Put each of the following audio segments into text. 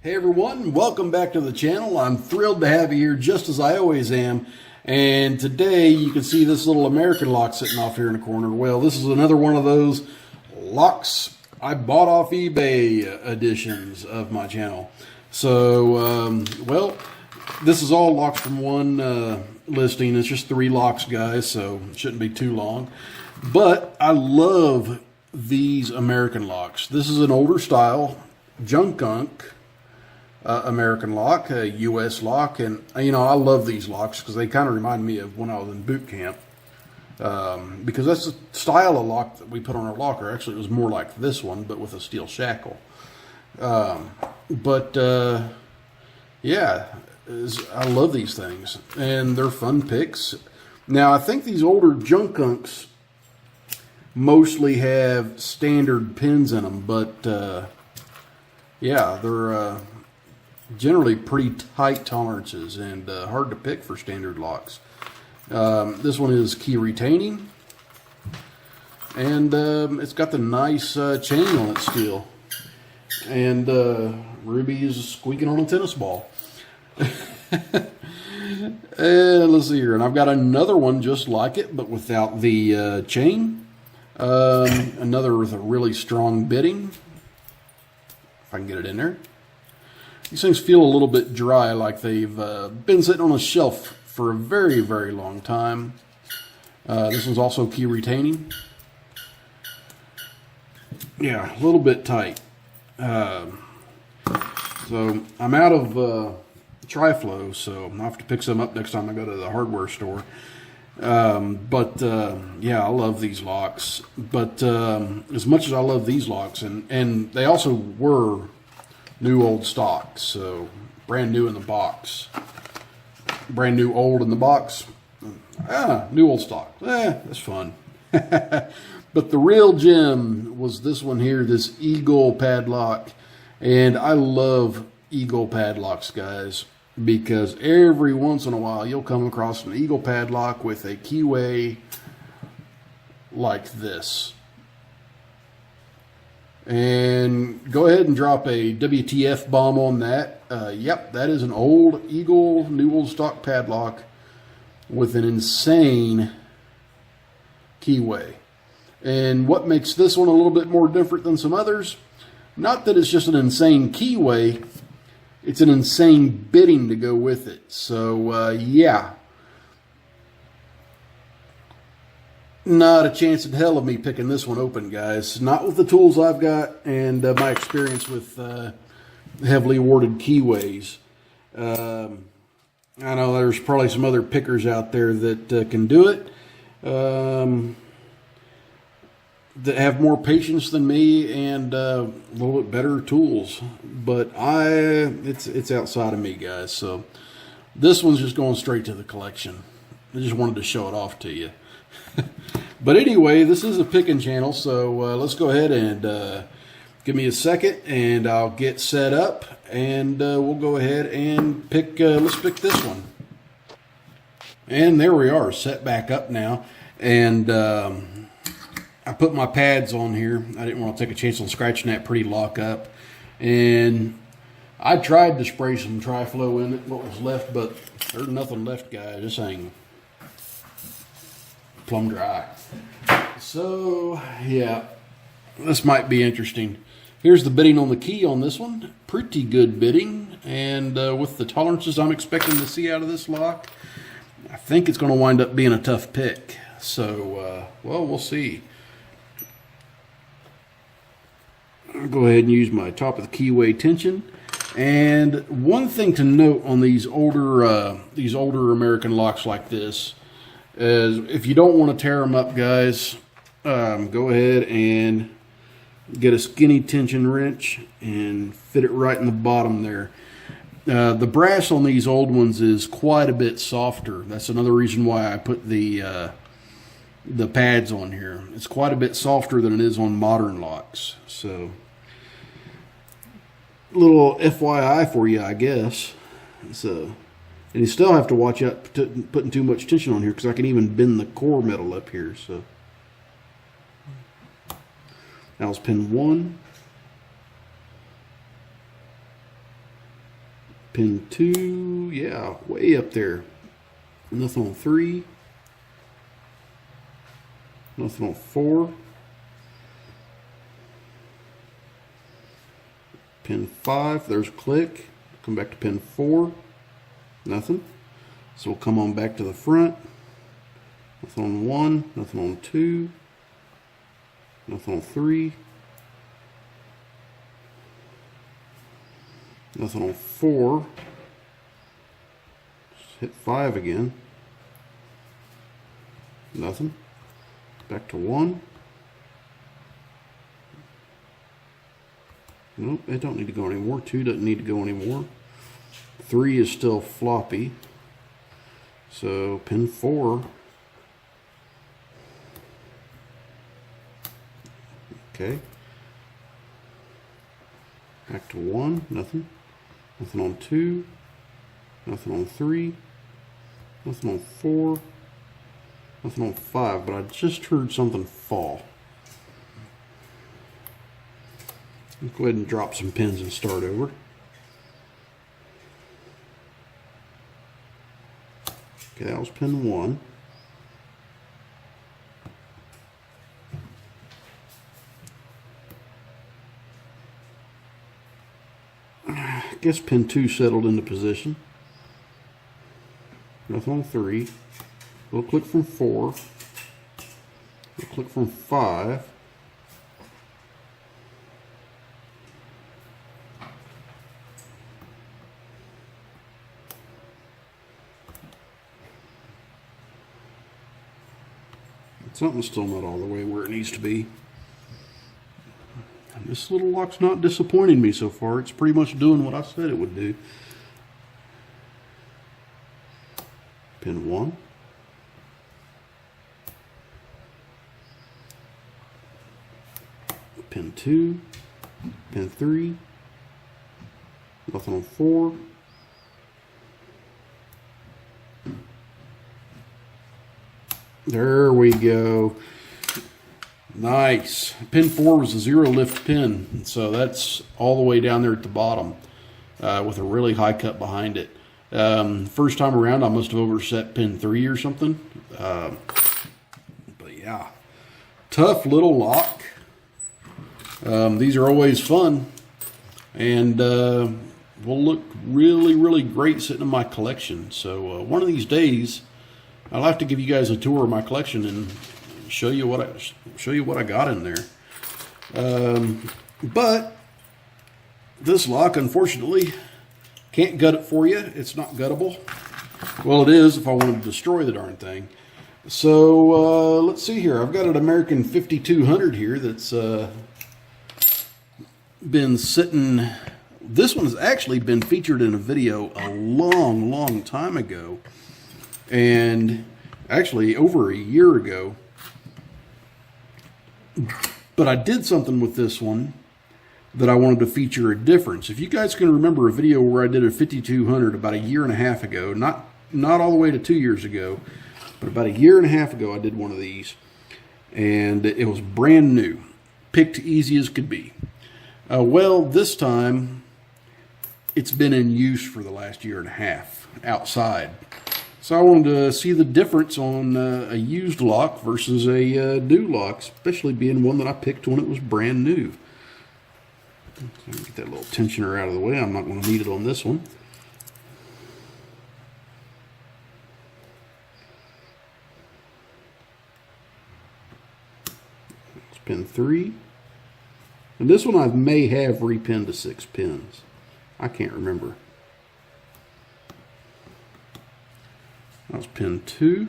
Hey everyone, welcome back to the channel. I'm thrilled to have you here, just as I always am. And today you can see this little American lock sitting off here in the corner. Well, this is another one of those locks I bought off eBay editions of my channel. So, well, this is all locks from one listing. It's just 3 locks, guys, so it shouldn't be too long. But I love these American locks. This is an older style Junkunc American lock, a U.S. lock, and you know, I love these locks because they kind of remind me of when I was in boot camp, because that's the style of lock that we put on our locker. Actually, it was more like this one, but with a steel shackle. Yeah, I love these things, and they're fun picks. Now, I think these older Junkuncs mostly have standard pins in them, but yeah, they're generally pretty tight tolerances and hard to pick for standard locks. This one is key retaining, and it's got the nice chain on it still, and Ruby is squeaking on a tennis ball. And let's see here, and I've got another one just like it, but without the chain. Another with a really strong bitting, if I can get it in there. These things feel a little bit dry, like they've been sitting on a shelf for a very, very long time. This one's also key retaining. Yeah, a little bit tight. So I'm out of Tri-Flow, so I'll have to pick some up next time I go to the hardware store. Yeah, I love these locks. But as much as I love these locks, and they also were new old stock, so brand new in the box, brand new old in the box, new old stock. That's fun. But the real gem was this one here, this Eagle padlock. And I love Eagle padlocks, guys, because every once in a while you'll come across an Eagle padlock with a keyway like this. And go ahead and drop a WTF bomb on that. Yep, that is an old Eagle, new old stock padlock with an insane keyway. And what makes this one a little bit more different than some others, not that it's just an insane keyway, it's an insane bitting to go with it. So, yeah. Not a chance in hell of me picking this one open, guys. Not with the tools I've got and my experience with heavily warded keyways. I know there's probably some other pickers out there that can do it, that have more patience than me and a little bit better tools. But it's outside of me, guys. So this one's just going straight to the collection. I just wanted to show it off to you. But anyway, this is a picking channel, so let's go ahead and give me a second and I'll get set up, and we'll go ahead and pick, let's pick this one. And there we are, set back up now. And I put my pads on here. I didn't want to take a chance on scratching that pretty lock up. And I tried to spray some Tri-Flow in it, what was left, but there's nothing left, guys. This thing plumb dry. So yeah, this might be interesting. Here's the bitting on the key on this one. Pretty good bitting, and with the tolerances I'm expecting to see out of this lock, I think it's going to wind up being a tough pick. So well, we'll see. I'll go ahead and use my top of the keyway tension. And one thing to note on these older American locks like this is, if you don't want to tear them up, guys, go ahead and get a skinny tension wrench and fit it right in the bottom there. The brass on these old ones is quite a bit softer. That's another reason why I put the pads on here. It's quite a bit softer than it is on modern locks. So, a little FYI for you, I guess. So. And you still have to watch out putting too much tension on here, because I can even bend the core metal up here. So that was pin 1. Pin 2, yeah, way up there. Nothing on 3. Nothing on 4. Pin 5, there's a click. Come back to pin 4. Nothing. So we'll come on back to the front. Nothing on 1, nothing on 2, nothing on 3, nothing on 4. Just hit 5 again. Nothing. Back to 1. Nope, it don't need to go anymore. 2 doesn't need to go anymore. 3 is still floppy. So pin 4. Okay. Back to 1, nothing. Nothing on 2. Nothing on 3. Nothing on 4. Nothing on 5, but I just heard something fall. Let's go ahead and drop some pins and start over. Okay, that was pin 1. I guess pin 2 settled into position. Nothing on 3. We'll click from 4. We'll click from 5. Something's still not all the way where it needs to be. And this little lock's not disappointing me so far. It's pretty much doing what I said it would do. Pin 1. Pin 2. Pin 3. Nothing on 4. There we go. Nice. Pin 4 was a 0 lift pin, so that's all the way down there at the bottom with a really high cut behind it. First time around, I must have overset pin 3 or something. But yeah, tough little lock. These are always fun, and will look really, really great sitting in my collection. So one of these days, I'll have to give you guys a tour of my collection and show you what I got in there. But this lock, unfortunately, can't gut it for you. It's not guttable. Well, it is if I wanted to destroy the darn thing. So let's see here. I've got an American 5200 here that's been sitting. This one's actually been featured in a video a long, long time ago. And actually over a year ago. But I did something with this one that I wanted to feature a difference. If you guys can remember a video where I did a 5200 about a year and a half ago, not all the way to 2 years ago, but about a year and a half ago I did one of these. And it was brand new. Picked easy as could be. Well, this time it's been in use for the last year and a half outside. So I wanted to see the difference on a used lock versus a new lock, especially being one that I picked when it was brand new. Get that little tensioner out of the way. I'm not going to need it on this one. It's pin 3. And this one I may have repinned to 6 pins. I can't remember. That was pin 2.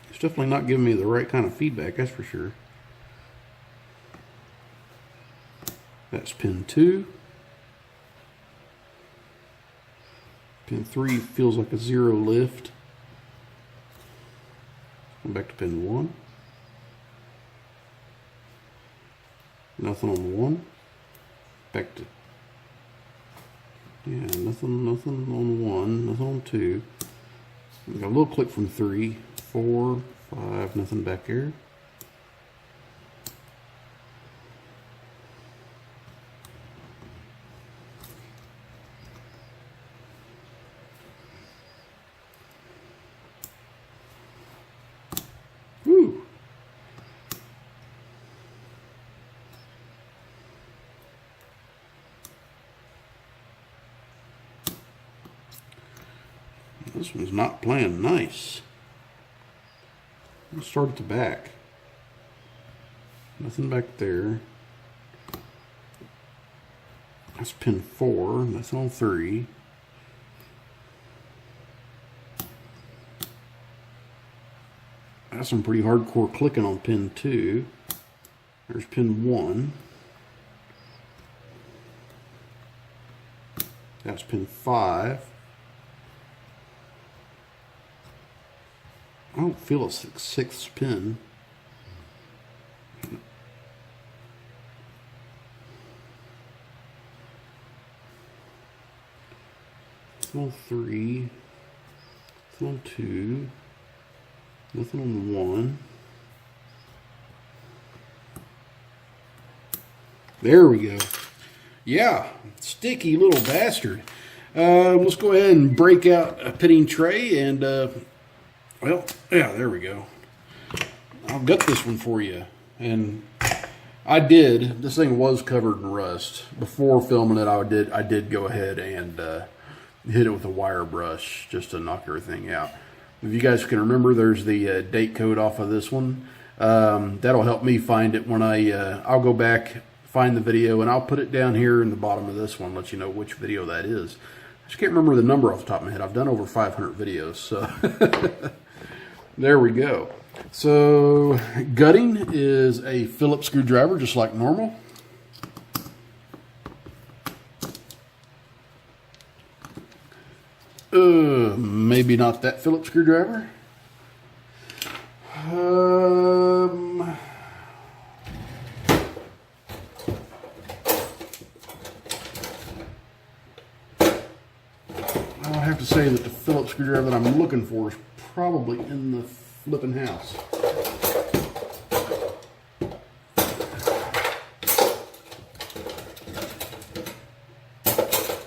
It's definitely not giving me the right kind of feedback, that's for sure. That's pin 2. Pin 3 feels like a 0 lift. Come back to pin 1. Nothing on 1. Back to, yeah, nothing on 1, nothing on 2. Got a little click from 3, 4, 5, nothing back here. This one's not playing nice. Let's start at the back. Nothing back there. That's pin 4. Nothing on 3. That's some pretty hardcore clicking on pin 2. There's pin 1. That's pin 5. I don't feel a sixth pin. Nothing on 3. Nothing on 2. Nothing on 1. There we go. Yeah, sticky little bastard. Let's go ahead and break out a pitting tray and, well, yeah, there we go. I'll gut this one for you. And I did. This thing was covered in rust. Before filming it, I did go ahead and hit it with a wire brush just to knock everything out. If you guys can remember, there's the date code off of this one. That'll help me find it when I'll go back, find the video, and I'll put it down here in the bottom of this one, let you know which video that is. I just can't remember the number off the top of my head. I've done over 500 videos, so there we go. So gutting is a Phillips screwdriver, just like normal. Maybe not that Phillips screwdriver. I'll have to say that the Phillips screwdriver that I'm looking for is probably in the flipping house.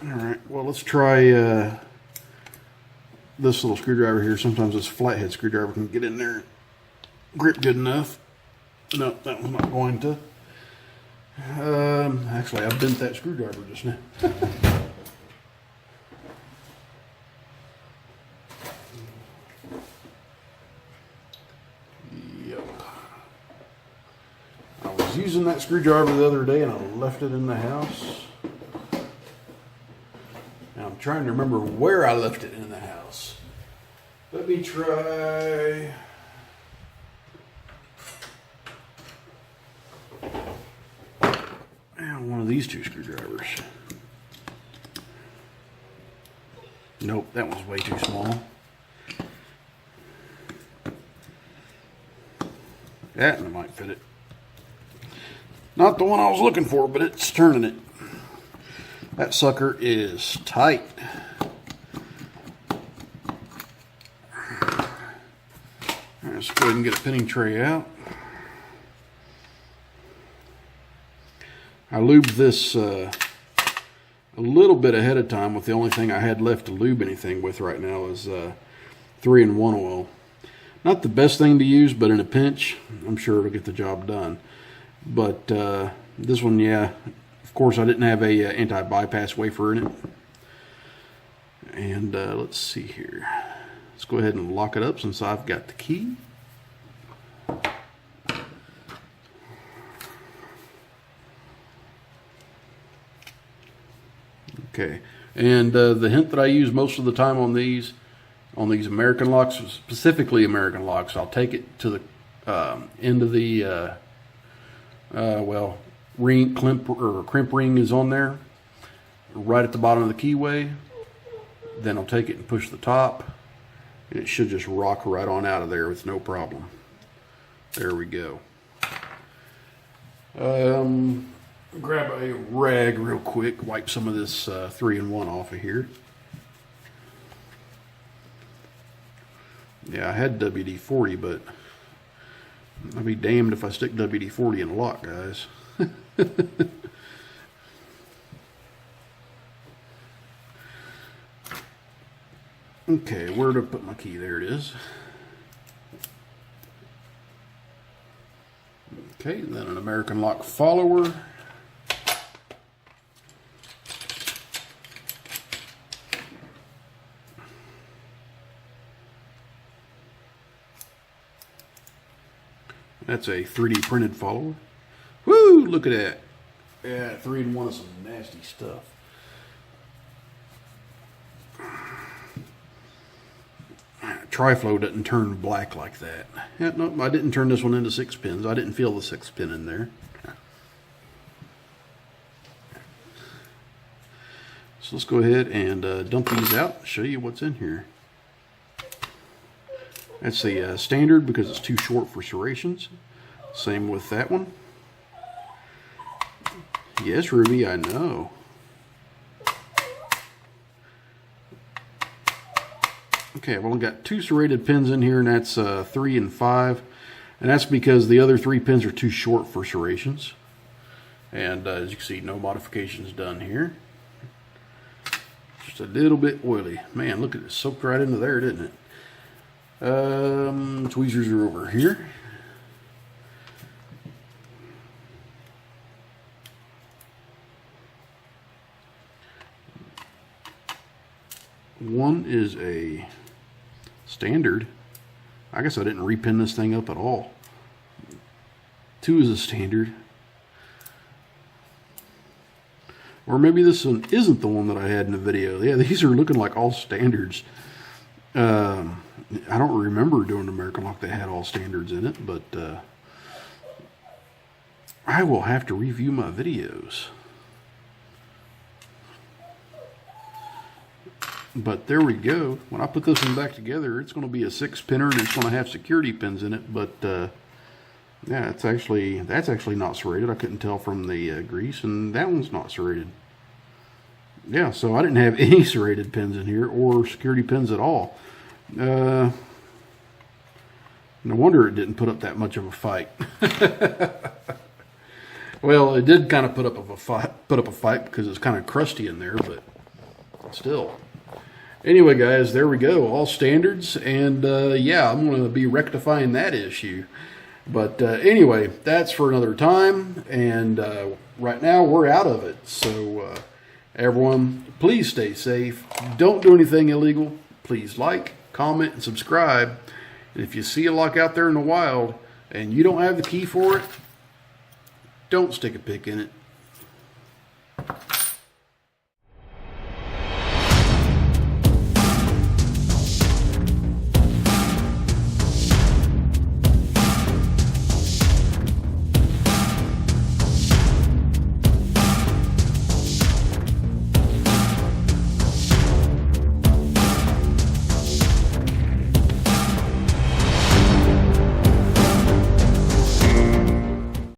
Alright, well, let's try this little screwdriver here. Sometimes this flathead screwdriver can get in there and grip good enough. No, that one's not going to. Actually, I bent that screwdriver just now. Yep. I was using that screwdriver the other day and I left it in the house. Now I'm trying to remember where I left it in the house. Let me try. One of these two screwdrivers. Nope, that one's way too small. That one might fit it. Not the one I was looking for, but it's turning it. That sucker is tight. Let's go ahead and get a pinning tray out. I lubed this a little bit ahead of time with the only thing I had left to lube anything with right now is 3-in-1 oil. Not the best thing to use, but in a pinch, I'm sure it'll get the job done. But this one, yeah, of course I didn't have a anti-bypass wafer in it. And let's see here. Let's go ahead and lock it up since I've got the key. Okay, and the hint that I use most of the time on these American locks, specifically American locks, I'll take it to the end of the well, ring crimp ring is on there, right at the bottom of the keyway. Then I'll take it and push the top, and it should just rock right on out of there with no problem. There we go. Grab a rag real quick, wipe some of this 3-in-1 off of here. Yeah, I had WD-40, but I'll be damned if I stick WD-40 in a lock, guys. Okay, where to put my key? There it is. Okay, and then an American lock follower. That's a 3D printed follower. Woo! Look at that. Yeah, 3-in-1 is some nasty stuff. Triflow doesn't turn black like that. Yeah, no, I didn't turn this one into 6 pins. I didn't feel the 6 pin in there. So let's go ahead and dump these out and show you what's in here. That's the standard because it's too short for serrations. Same with that one. Yes, Ruby, I know. Okay, I've only got 2 serrated pins in here, and that's 3 and 5. And that's because the other 3 pins are too short for serrations. And as you can see, no modifications done here. Just a little bit oily. Man, look at it, soaked right into there, didn't it? Tweezers are over here. One is a standard. I guess I didn't repin this thing up at all. 2 is a standard. Or maybe this one isn't the one that I had in the video. Yeah, these are looking like all standards. I don't remember doing an American Lock that had all standards in it, but I will have to review my videos. But there we go. When I put this one back together, it's going to be a 6-pinner, and it's going to have security pins in it. But yeah, that's actually not serrated. I couldn't tell from the grease, and that one's not serrated. Yeah, so I didn't have any serrated pins in here or security pins at all. No wonder it didn't put up that much of a fight. Well, it did kind of put up a fight because it's kind of crusty in there, but still. Anyway, guys, there we go. All standards, and yeah, I'm going to be rectifying that issue. But anyway, that's for another time, and right now we're out of it. So everyone, please stay safe. Don't do anything illegal. Please like, comment, and subscribe. And if you see a lock out there in the wild and you don't have the key for it, don't stick a pick in it.